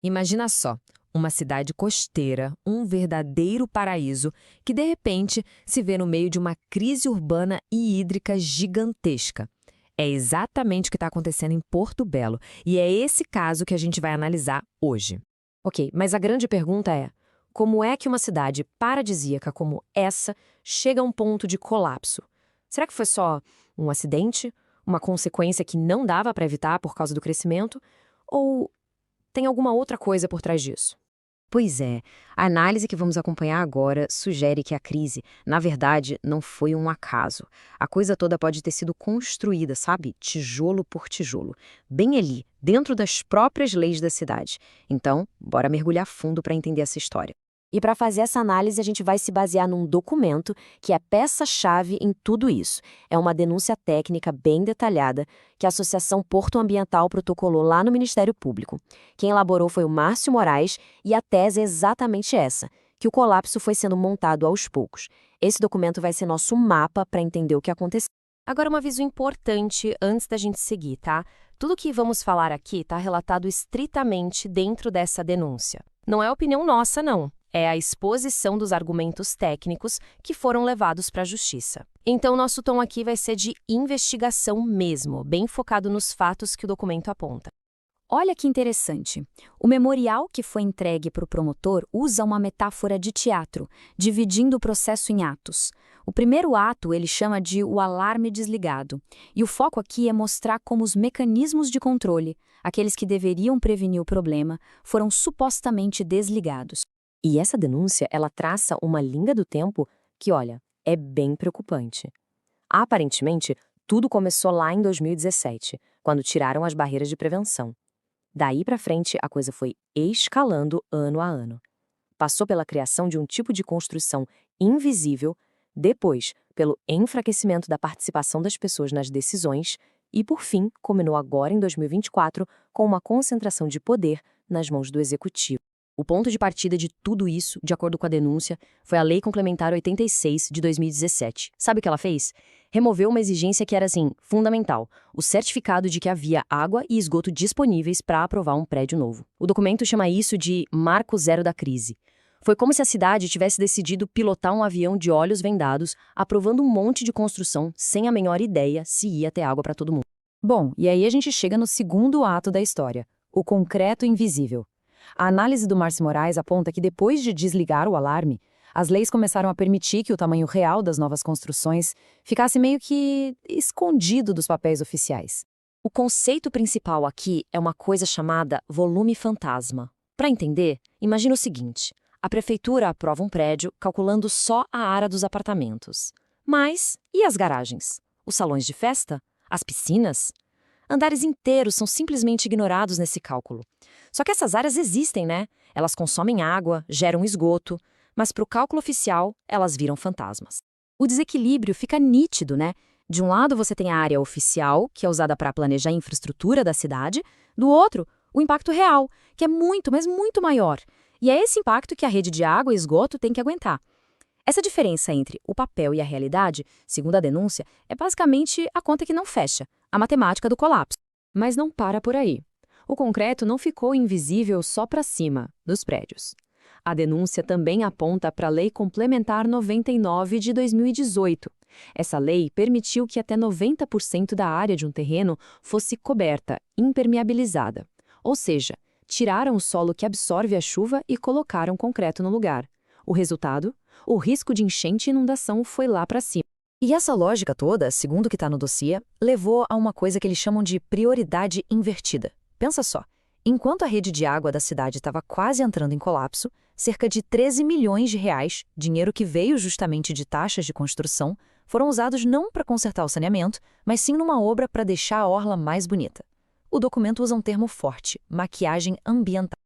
Imagina só, uma cidade costeira, um verdadeiro paraíso, que de repente se vê no meio de uma crise urbana e hídrica gigantesca. É exatamente o que está acontecendo em Porto Belo, e é esse caso que a gente vai analisar hoje. Ok, mas a grande pergunta é: como é que uma cidade paradisíaca como essa chega a um ponto de colapso? Será que foi só um acidente? Uma consequência que não dava para evitar por causa do crescimento? Ou tem alguma outra coisa por trás disso? Pois é, a análise que vamos acompanhar agora sugere que a crise, na verdade, não foi um acaso. A coisa toda pode ter sido construída, sabe? Tijolo por tijolo, bem ali, dentro das próprias leis da cidade. Então, bora mergulhar fundo para entender essa história. E para fazer essa análise, a gente vai se basear num documento que é peça-chave em tudo isso. É uma denúncia técnica bem detalhada que a Associação Porto Ambiental protocolou lá no Ministério Público. Quem elaborou foi o Márcio Moraes e a tese é exatamente essa, que o colapso foi sendo montado aos poucos. Esse documento vai ser nosso mapa para entender o que aconteceu. Agora, um aviso importante antes da gente seguir, tá? Tudo que vamos falar aqui está relatado estritamente dentro dessa denúncia. Não é opinião nossa, não. É a exposição dos argumentos técnicos que foram levados para a justiça. Então, nosso tom aqui vai ser de investigação mesmo, bem focado nos fatos que o documento aponta. Olha que interessante. O memorial que foi entregue para o promotor usa uma metáfora de teatro, dividindo o processo em atos. O primeiro ato ele chama de o alarme desligado. E o foco aqui é mostrar como os mecanismos de controle, aqueles que deveriam prevenir o problema, foram supostamente desligados. E essa denúncia, ela traça uma linha do tempo que, olha, é bem preocupante. Aparentemente, tudo começou lá em 2017, quando tiraram as barreiras de prevenção. Daí para frente, a coisa foi escalando ano a ano. Passou pela criação de um tipo de construção invisível, depois pelo enfraquecimento da participação das pessoas nas decisões e, por fim, culminou agora em 2024 com uma concentração de poder nas mãos do executivo. O ponto de partida de tudo isso, de acordo com a denúncia, foi a Lei Complementar 86 de 2017. Sabe o que ela fez? Removeu uma exigência que era, assim, fundamental: o certificado de que havia água e esgoto disponíveis para aprovar um prédio novo. O documento chama isso de Marco Zero da Crise. Foi como se a cidade tivesse decidido pilotar um avião de olhos vendados, aprovando um monte de construção sem a menor ideia se ia ter água para todo mundo. Bom, e aí a gente chega no segundo ato da história, o concreto invisível. A análise do Márcio Moraes aponta que depois de desligar o alarme, as leis começaram a permitir que o tamanho real das novas construções ficasse meio que escondido dos papéis oficiais. O conceito principal aqui é uma coisa chamada volume fantasma. Para entender, imagina o seguinte: a prefeitura aprova um prédio calculando só a área dos apartamentos. Mas e as garagens? Os salões de festa? As piscinas? Andares inteiros são simplesmente ignorados nesse cálculo. Só que essas áreas existem, né? Elas consomem água, geram esgoto, mas para o cálculo oficial, elas viram fantasmas. O desequilíbrio fica nítido, né? De um lado você tem a área oficial, que é usada para planejar a infraestrutura da cidade, do outro, o impacto real, que é muito, mas muito maior. E é esse impacto que a rede de água e esgoto tem que aguentar. Essa diferença entre o papel e a realidade, segundo a denúncia, é basicamente a conta que não fecha, a matemática do colapso. Mas não para por aí. O concreto não ficou invisível só para cima, dos prédios. A denúncia também aponta para a Lei Complementar 99 de 2018. Essa lei permitiu que até 90% da área de um terreno fosse coberta, impermeabilizada. Ou seja, tiraram o solo que absorve a chuva e colocaram concreto no lugar. O resultado? O risco de enchente e inundação foi lá para cima. E essa lógica toda, segundo o que está no dossiê, levou a uma coisa que eles chamam de prioridade invertida. Pensa só, enquanto a rede de água da cidade estava quase entrando em colapso, cerca de 13 milhões de reais, dinheiro que veio justamente de taxas de construção, foram usados não para consertar o saneamento, mas sim numa obra para deixar a orla mais bonita. O documento usa um termo forte: maquiagem ambiental.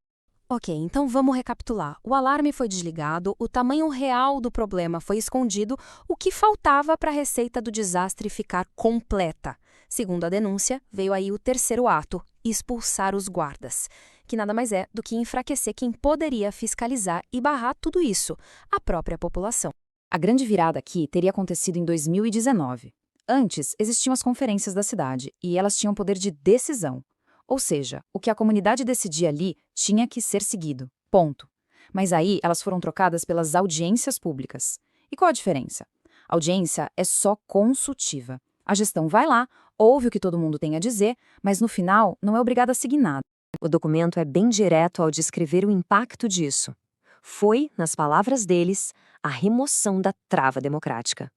Ok, então vamos recapitular. O alarme foi desligado, o tamanho real do problema foi escondido, o que faltava para a receita do desastre ficar completa. Segundo a denúncia, veio aí o terceiro ato: expulsar os guardas, que nada mais é do que enfraquecer quem poderia fiscalizar e barrar tudo isso, a própria população. A grande virada aqui teria acontecido em 2019. Antes, existiam as conferências da cidade, e elas tinham poder de decisão. Ou seja, o que a comunidade decidia ali tinha que ser seguido. Ponto. Mas aí elas foram trocadas pelas audiências públicas. E qual a diferença? A audiência é só consultiva. A gestão vai lá, ouve o que todo mundo tem a dizer, mas no final não é obrigada a seguir nada. O documento é bem direto ao descrever o impacto disso. Foi, nas palavras deles, a remoção da trava democrática.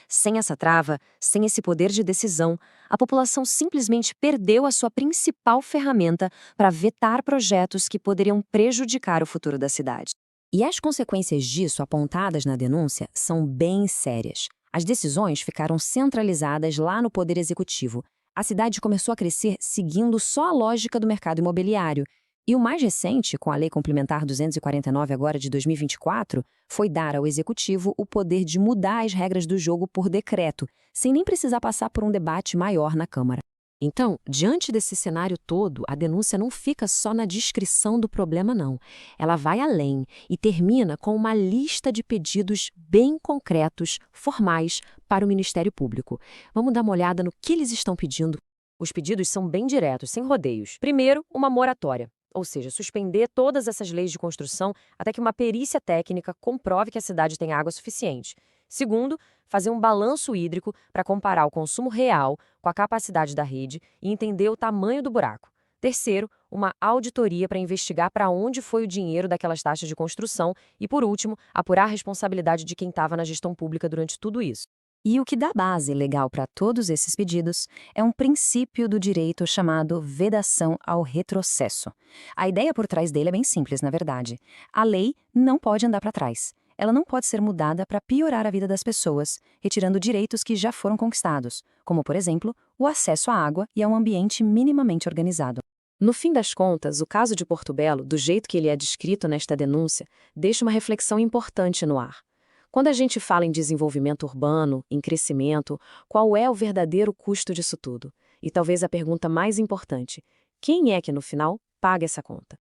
Sem essa trava, sem esse poder de decisão, a população simplesmente perdeu a sua principal ferramenta para vetar projetos que poderiam prejudicar o futuro da cidade. E as consequências disso, apontadas na denúncia, são bem sérias. As decisões ficaram centralizadas lá no Poder Executivo. A cidade começou a crescer seguindo só a lógica do mercado imobiliário. E o mais recente, com a Lei Complementar 249 agora de 2024, foi dar ao Executivo o poder de mudar as regras do jogo por decreto, sem nem precisar passar por um debate maior na Câmara. Então, diante desse cenário todo, a denúncia não fica só na descrição do problema, não. Ela vai além e termina com uma lista de pedidos bem concretos, formais, para o Ministério Público. Vamos dar uma olhada no que eles estão pedindo. Os pedidos são bem diretos, sem rodeios. Primeiro, uma moratória. Ou seja, suspender todas essas leis de construção até que uma perícia técnica comprove que a cidade tem água suficiente. Segundo, fazer um balanço hídrico para comparar o consumo real com a capacidade da rede e entender o tamanho do buraco. Terceiro, uma auditoria para investigar para onde foi o dinheiro daquelas taxas de construção e, por último, apurar a responsabilidade de quem estava na gestão pública durante tudo isso. E o que dá base legal para todos esses pedidos é um princípio do direito chamado vedação ao retrocesso. A ideia por trás dele é bem simples, na verdade. A lei não pode andar para trás. Ela não pode ser mudada para piorar a vida das pessoas, retirando direitos que já foram conquistados, como, por exemplo, o acesso à água e a um ambiente minimamente organizado. No fim das contas, o caso de Porto Belo, do jeito que ele é descrito nesta denúncia, deixa uma reflexão importante no ar. Quando a gente fala em desenvolvimento urbano, em crescimento, qual é o verdadeiro custo disso tudo? E talvez a pergunta mais importante: quem é que, no final, paga essa conta?